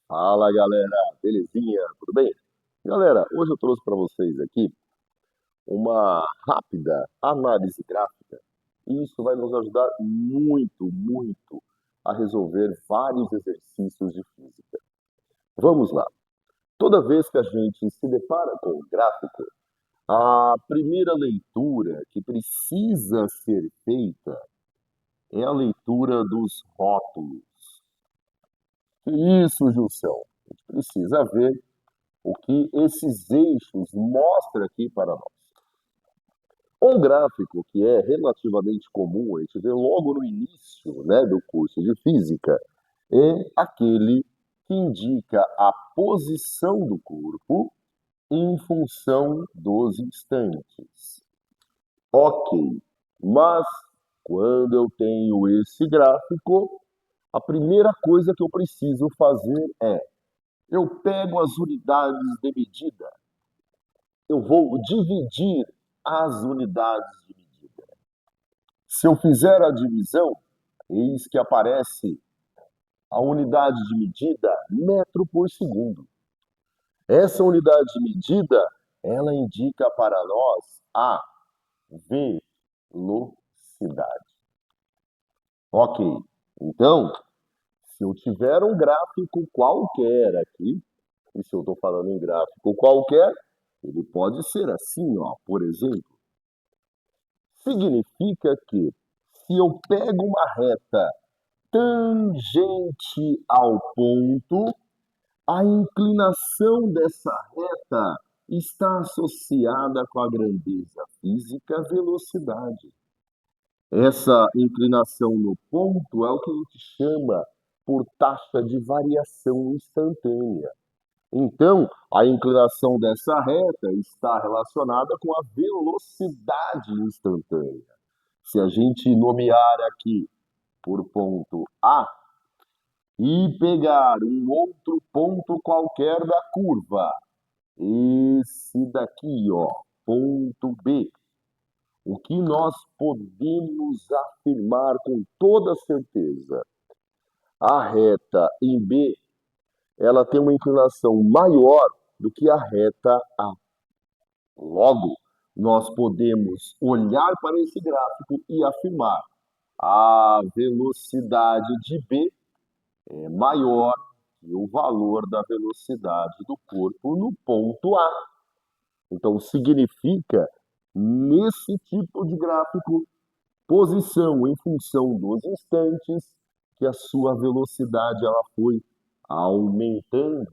Fala galera, belezinha? Tudo bem? Galera, hoje eu trouxe para vocês aqui uma rápida análise gráfica e isso vai nos ajudar muito a resolver vários exercícios de física. Vamos lá. Toda vez que a gente se depara com um gráfico, a primeira leitura que precisa ser feita é a leitura dos rótulos. Que isso, Gilson? A gente precisa ver o que esses eixos mostram aqui para nós. Um gráfico que é relativamente comum, a gente vê logo no início, né, do curso de física, é aquele que indica a posição do corpo em função dos instantes. Ok, mas quando eu tenho esse gráfico, a primeira coisa que eu preciso fazer é eu pego as unidades de medida, eu vou dividir as unidades de medida. Se eu fizer a divisão, eis que aparece a unidade de medida metro por segundo. Essa unidade de medida, ela indica para nós a velocidade. Ok, então, se eu tiver um gráfico qualquer aqui, e se eu estou falando em gráfico qualquer, ele pode ser assim, ó, por exemplo. Significa que se eu pego uma reta tangente ao ponto, a inclinação dessa reta está associada com a grandeza física, velocidade. Essa inclinação no ponto é o que a gente chama por taxa de variação instantânea. Então, a inclinação dessa reta está relacionada com a velocidade instantânea. Se a gente nomear aqui por ponto A e pegar um outro ponto qualquer da curva, esse daqui, ó, ponto B, o que nós podemos afirmar com toda certeza? A reta em B, ela tem uma inclinação maior do que a reta A. Logo, nós podemos olhar para esse gráfico e afirmar a velocidade de B é maior que o valor da velocidade do corpo no ponto A. Então, significa, nesse tipo de gráfico, posição em função dos instantes, que a sua velocidade ela foi aumentando.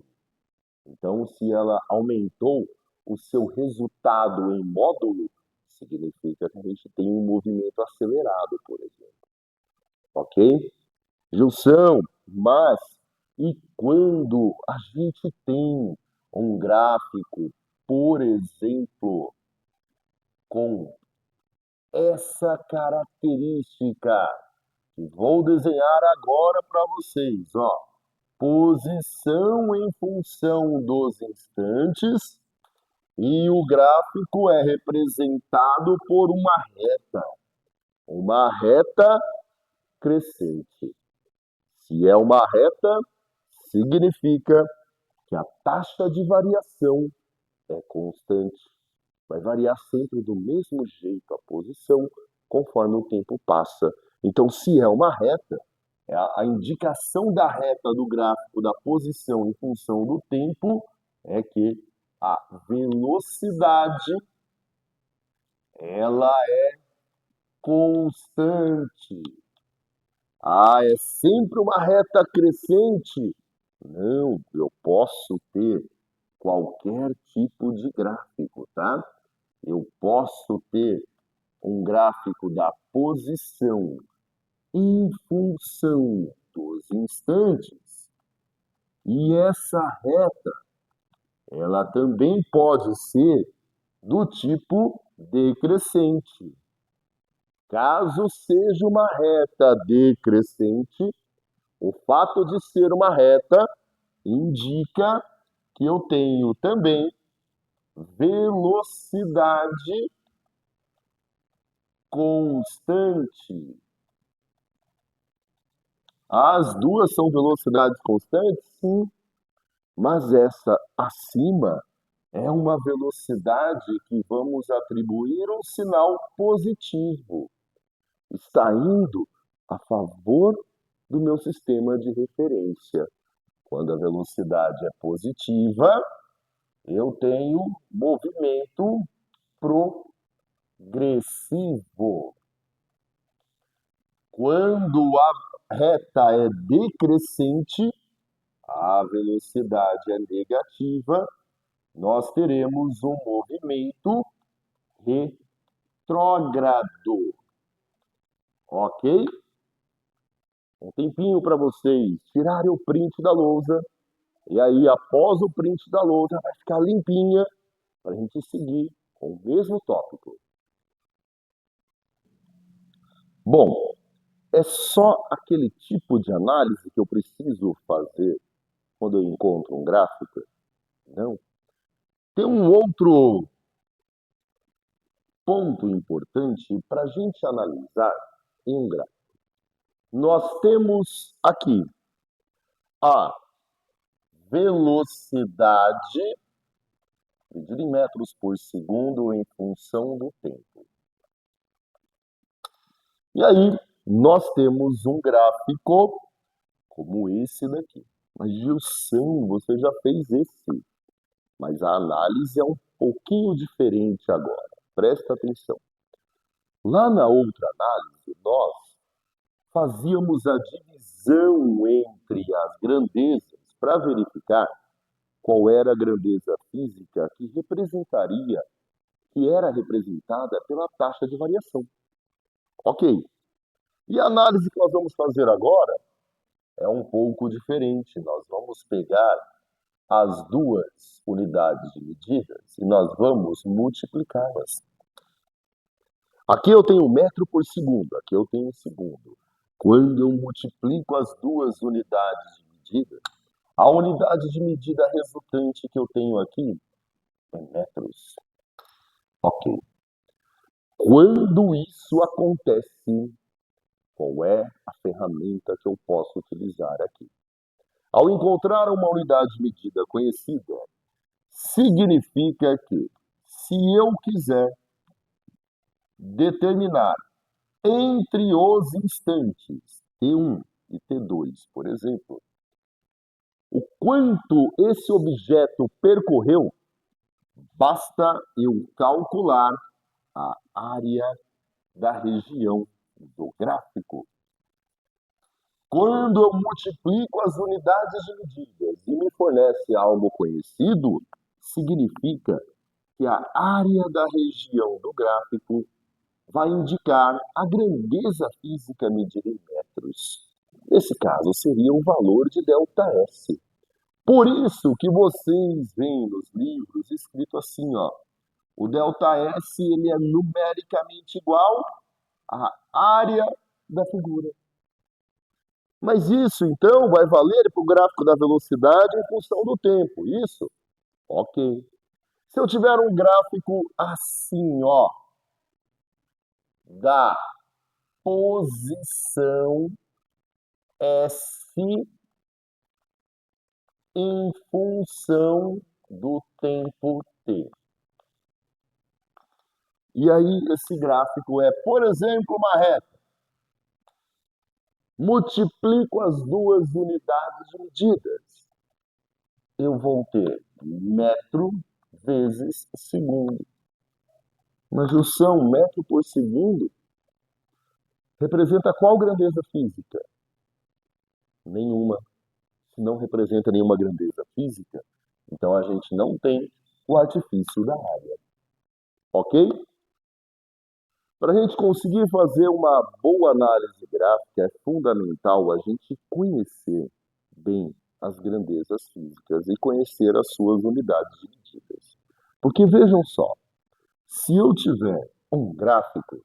Então, se ela aumentou o seu resultado em módulo, significa que a gente tem um movimento acelerado, por exemplo. Ok? Gilson, mas e quando a gente tem um gráfico, por exemplo, com essa característica que vou desenhar agora para vocês, ó, posição em função dos instantes e o gráfico é representado por uma reta crescente. Se é uma reta, significa que a taxa de variação é constante. Vai variar sempre do mesmo jeito a posição conforme o tempo passa. Então, se é uma reta, a indicação da reta do gráfico da posição em função do tempo é que a velocidade ela é constante. Ah, é sempre uma reta crescente? Não, eu posso ter qualquer tipo de gráfico, tá? Eu posso ter um gráfico da posição em função dos instantes. E essa reta, ela também pode ser do tipo decrescente. Caso seja uma reta decrescente, o fato de ser uma reta indica que eu tenho também velocidade constante. As duas são velocidades constantes? Sim. Mas essa acima é uma velocidade que vamos atribuir um sinal positivo. Está indo a favor do meu sistema de referência. Quando a velocidade é positiva, eu tenho movimento progressivo. Quando a reta é decrescente, a velocidade é negativa, nós teremos um movimento retrógrado. Ok? Um tempinho para vocês tirarem o print da lousa. E aí, após o print da lousa, vai ficar limpinha para a gente seguir com o mesmo tópico. Bom, é só aquele tipo de análise que eu preciso fazer quando eu encontro um gráfico? Não. Tem um outro ponto importante para a gente analisar em um gráfico. Nós temos aqui a velocidade medida em metros por segundo em função do tempo. E aí, nós temos um gráfico como esse daqui. Mas, Gilson, você já fez esse. Mas a análise é um pouquinho diferente agora. Presta atenção. Lá na outra análise, nós fazíamos a divisão entre as grandezas para verificar qual era a grandeza física que representaria, que era representada pela taxa de variação. Ok. E a análise que nós vamos fazer agora é um pouco diferente. Nós vamos pegar as duas unidades de medidas e nós vamos multiplicá-las. Aqui eu tenho metro por segundo, aqui eu tenho segundo. Quando eu multiplico as duas unidades de medida, a unidade de medida resultante que eu tenho aqui é metros. Ok. Quando isso acontece, qual é a ferramenta que eu posso utilizar aqui? Ao encontrar uma unidade de medida conhecida, significa que, se eu quiser determinar entre os instantes T1 e T2, por exemplo, o quanto esse objeto percorreu, basta eu calcular a área da região do gráfico. Quando eu multiplico as unidades de medidas e me fornece algo conhecido, significa que a área da região do gráfico vai indicar a grandeza física medida em metros. Nesse caso, seria o valor de ΔS. Por isso que vocês veem nos livros escrito assim, ó, o ΔS ele é numericamente igual à área da figura. Mas isso, então, vai valer para o gráfico da velocidade em função do tempo, isso? Ok. Se eu tiver um gráfico assim, ó, da posição S em função do tempo t. E aí, esse gráfico é, por exemplo, uma reta. Multiplico as duas unidades de medidas. Eu vou ter metro vezes segundo. Mas, Gilson, metro por segundo representa qual grandeza física? Nenhuma. Se não representa nenhuma grandeza física, então a gente não tem o artifício da área. Ok? Para a gente conseguir fazer uma boa análise gráfica, é fundamental a gente conhecer bem as grandezas físicas e conhecer as suas unidades de medidas. Porque vejam só, se eu tiver um gráfico,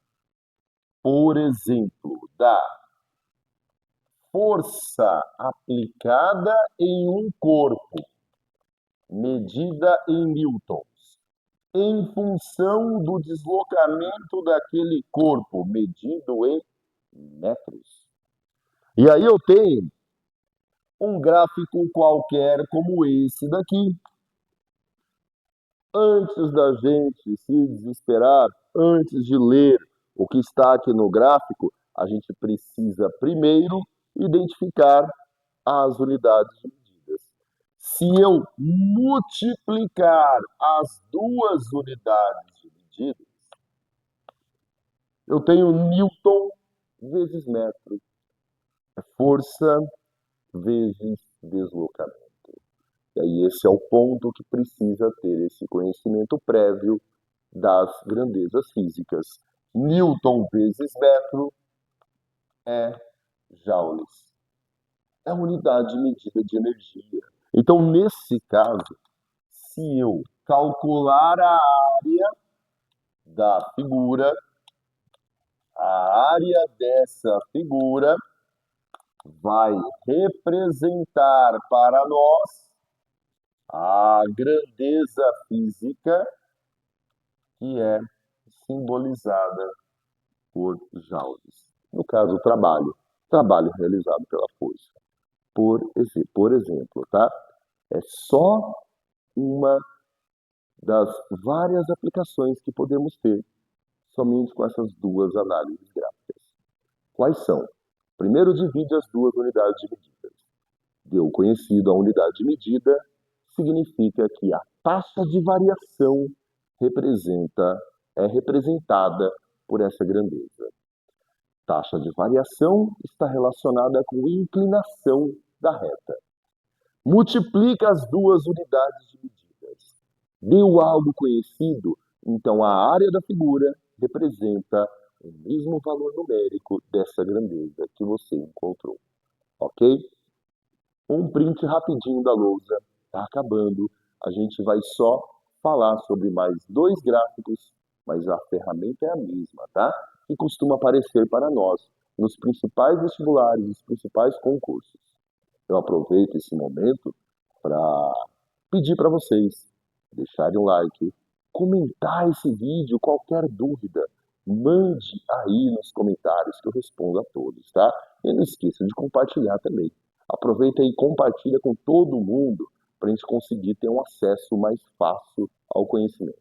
por exemplo, da força aplicada em um corpo, medida em newtons, em função do deslocamento daquele corpo, medido em metros. E aí eu tenho um gráfico qualquer como esse daqui. Antes da gente se desesperar, antes de ler o que está aqui no gráfico, a gente precisa primeiro identificar as unidades de medidas. Se eu multiplicar as duas unidades de medidas, eu tenho Newton vezes metro. É força vezes deslocamento. E aí esse é o ponto que precisa ter esse conhecimento prévio das grandezas físicas. Newton vezes metro é joules. É a unidade de medida de energia. Então, nesse caso, se eu calcular a área da figura, a área dessa figura vai representar para nós a grandeza física que é simbolizada por joules. No caso, o trabalho realizado pela força. Por exemplo, tá? É só uma das várias aplicações que podemos ter somente com essas duas análises gráficas. Quais são? Primeiro, divide as duas unidades de medidas. Deu conhecido a unidade de medida, significa que a taxa de variação é representada por essa grandeza. Taxa de variação está relacionada com inclinação da reta. Multiplica as duas unidades de medidas. Deu algo conhecido, então a área da figura representa o mesmo valor numérico dessa grandeza que você encontrou. Ok? Um print rapidinho da lousa. Está acabando. A gente vai só falar sobre mais dois gráficos, mas a ferramenta é a mesma, tá? Que costuma aparecer para nós nos principais vestibulares, nos principais concursos. Eu aproveito esse momento para pedir para vocês deixarem um like, comentar esse vídeo, qualquer dúvida, mande aí nos comentários que eu respondo a todos, tá? E não esqueça de compartilhar também. Aproveita e compartilha com todo mundo para a gente conseguir ter um acesso mais fácil ao conhecimento.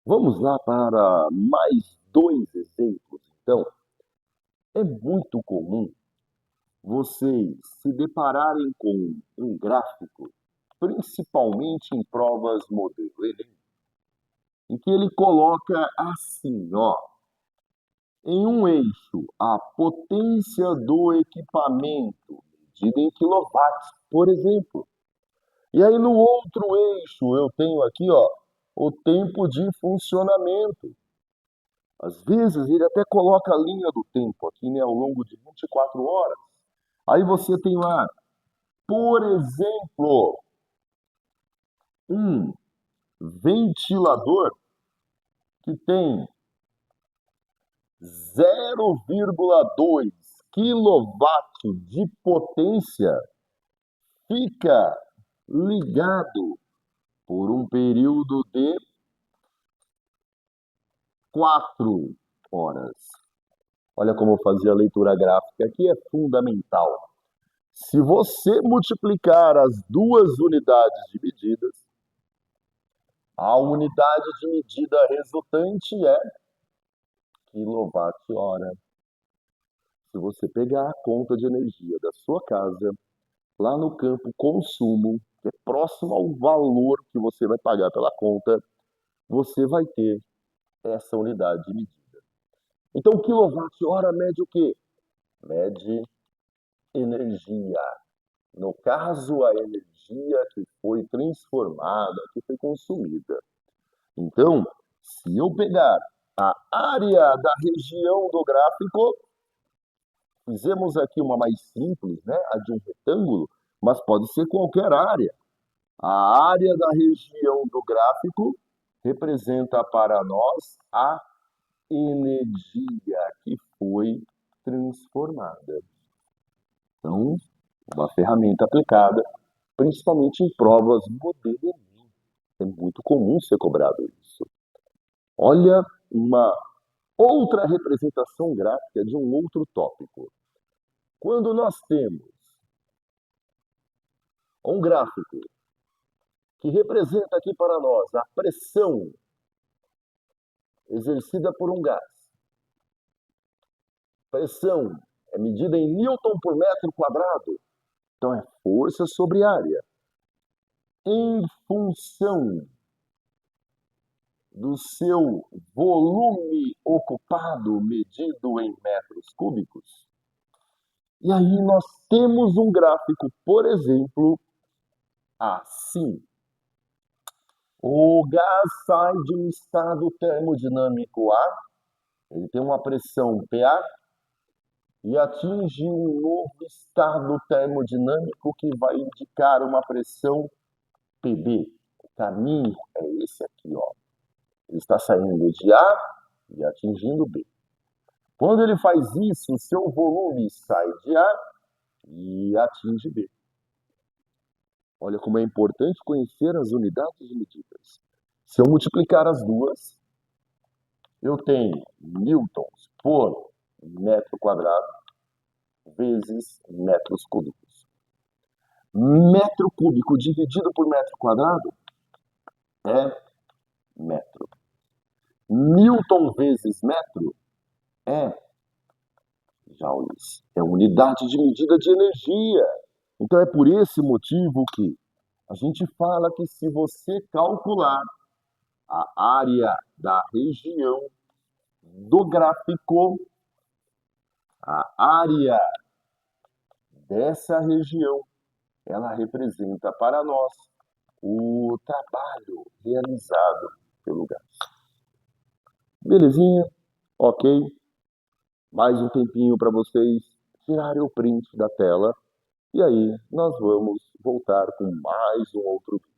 Vamos lá para mais dois exemplos, então. É muito comum vocês se depararem com um gráfico, principalmente em provas modelo Enem, em que ele coloca assim, ó, em um eixo, a potência do equipamento, medida em quilowatts, por exemplo. E aí no outro eixo eu tenho aqui, ó, o tempo de funcionamento. Às vezes ele até coloca a linha do tempo aqui, né, ao longo de 24 horas. Aí você tem lá, por exemplo, um ventilador que tem 0,2 kW de potência, fica ligado por um período de 4 horas. Olha como fazer a leitura gráfica aqui, é fundamental. Se você multiplicar as duas unidades de medidas, a unidade de medida resultante é quilowatt-hora. Se você pegar a conta de energia da sua casa, lá no campo consumo, que é próximo ao valor que você vai pagar pela conta, você vai ter essa unidade de medida. Então, quilowatt-hora mede o quê? Mede energia. No caso, a energia que foi transformada, que foi consumida. Então, se eu pegar a área da região do gráfico, fizemos aqui uma mais simples, né? A de um retângulo, mas pode ser qualquer área. A área da região do gráfico representa para nós a energia que foi transformada. Então, uma ferramenta aplicada principalmente em provas modelo Enem. É muito comum ser cobrado isso. Olha uma Outra representação gráfica de um outro tópico. Quando nós temos um gráfico que representa aqui para nós a pressão exercida por um gás. Pressão é medida em Newton por metro quadrado. Então é força sobre área. Em função do seu volume ocupado medido em metros cúbicos. E aí nós temos um gráfico, por exemplo, assim. O gás sai de um estado termodinâmico A, ele tem uma pressão PA, e atinge um novo estado termodinâmico que vai indicar uma pressão PB. O caminho é esse aqui, ó. Ele está saindo de A e atingindo B. Quando ele faz isso, o seu volume sai de A e atinge B. Olha como é importante conhecer as unidades medidas. Se eu multiplicar as duas, eu tenho newtons por metro quadrado vezes metros cúbicos. Metro cúbico dividido por metro quadrado é metro. Newton vezes metro é joules. É unidade de medida de energia. Então é por esse motivo que a gente fala que se você calcular a área da região do gráfico, a área dessa região, ela representa para nós o trabalho realizado pelo gás. Belezinha? Ok. Mais um tempinho para vocês tirarem o print da tela. E aí nós vamos voltar com mais um outro vídeo.